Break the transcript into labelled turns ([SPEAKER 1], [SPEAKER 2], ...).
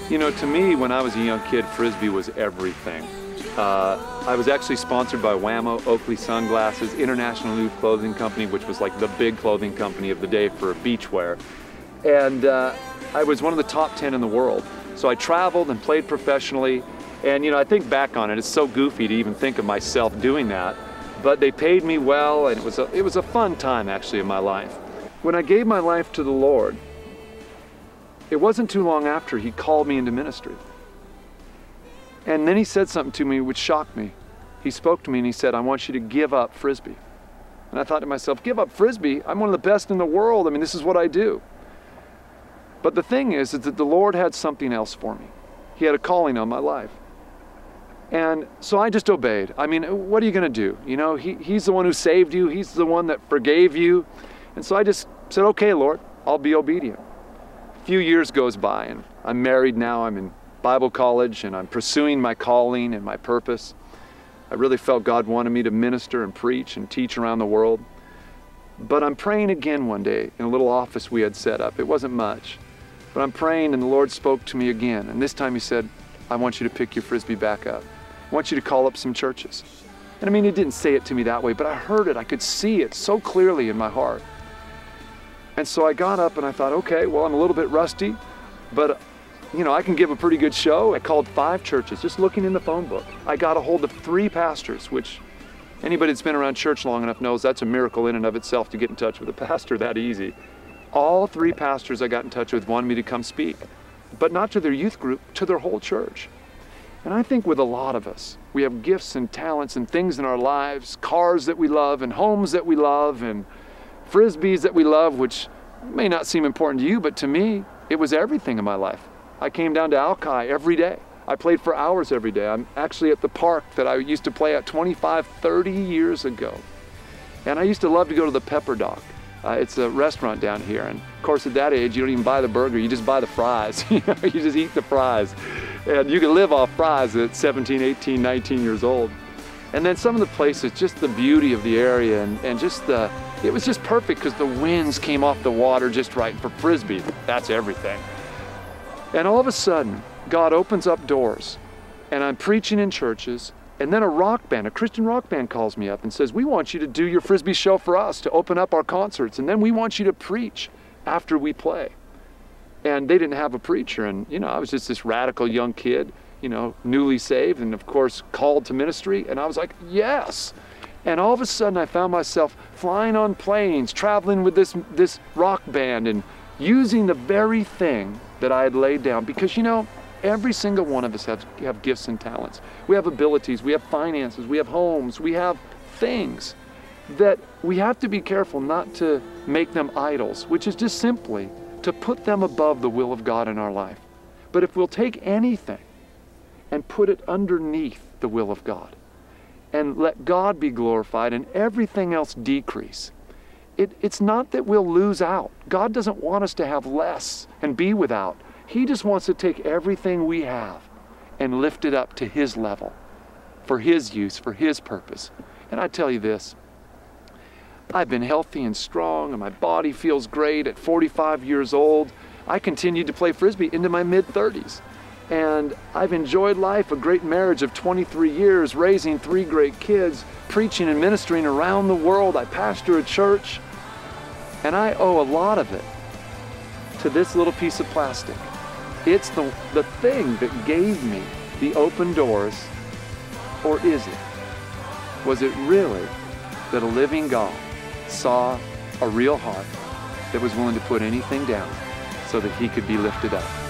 [SPEAKER 1] You know, to me, when I was a young kid, frisbee was everything. I was actually sponsored by Whammo, Oakley Sunglasses, International Nude Clothing Company, which was like the big clothing company of the day for beachwear. And I was one of the top 10 in the world. So I traveled and played professionally. And you know, I think back on it, it's so goofy to even think of myself doing that. But they paid me well, and it was a fun time actually in my life. When I gave my life to the Lord, it wasn't too long after He called me into ministry. And then He said something to me which shocked me. He spoke to me and He said, I want you to give up frisbee. And I thought to myself, give up frisbee? I'm one of the best in the world. I mean, this is what I do. But the thing is that the Lord had something else for me. He had a calling on my life. And so I just obeyed. I mean, what are you going to do? You know, He's the one who saved you. He's the one that forgave you. And so I just said, okay, Lord, I'll be obedient. A few years goes by and I'm married now. I'm in Bible college and I'm pursuing my calling and my purpose. I really felt God wanted me to minister and preach and teach around the world. But I'm praying again one day in a little office we had set up. It wasn't much, but I'm praying and the Lord spoke to me again. And this time He said, I want you to pick your frisbee back up. I want you to call up some churches. And I mean, He didn't say it to me that way, but I heard it. I could see it so clearly in my heart. And so I got up and I thought, okay, well, I'm a little bit rusty, but you know, I can give a pretty good show. I called 5 churches, just looking in the phone book. I got a hold of 3 pastors, which anybody that's been around church long enough knows that's a miracle in and of itself to get in touch with a pastor that easy. All 3 pastors I got in touch with wanted me to come speak, but not to their youth group, to their whole church. And I think with a lot of us, we have gifts and talents and things in our lives, cars that we love and homes that we love and frisbees that we love, which may not seem important to you, but to me, it was everything in my life. I came down to Alki every day. I played for hours every day. I'm actually at the park that I used to play at 25, 30 years ago. And I used to love to go to the Pepper Dock. It's a restaurant down here. And of course, at that age, you don't even buy the burger, you just buy the fries. You know, you just eat the fries. And you can live off fries at 17, 18, 19 years old. And then some of the places, just the beauty of the area and just it was just perfect because the winds came off the water just right. And for frisbee, that's everything. And all of a sudden, God opens up doors and I'm preaching in churches, and then a rock band, a Christian rock band calls me up and says, we want you to do your frisbee show for us to open up our concerts, and then we want you to preach after we play. And they didn't have a preacher, and you know, I was just this radical young kid, you know, newly saved and of course called to ministry, and I was like, yes. And all of a sudden I found myself flying on planes, traveling with this rock band and using the very thing that I had laid down. Because you know, every single one of us have gifts and talents. We have abilities, we have finances, we have homes, we have things that we have to be careful not to make them idols, which is just simply to put them above the will of God in our life. But if we'll take anything and put it underneath the will of God and let God be glorified and everything else decrease, it's not that we'll lose out. God doesn't want us to have less and be without. He just wants to take everything we have and lift it up to His level for His use, for His purpose. And I tell you this, I've been healthy and strong and my body feels great at 45 years old. I continued to play frisbee into my mid-30s. And I've enjoyed life, a great marriage of 23 years, raising 3 great kids, preaching and ministering around the world. I pastor a church, and I owe a lot of it to this little piece of plastic. It's the thing that gave me the open doors, or is it? Was it really that a living God saw a real heart that was willing to put anything down so that He could be lifted up?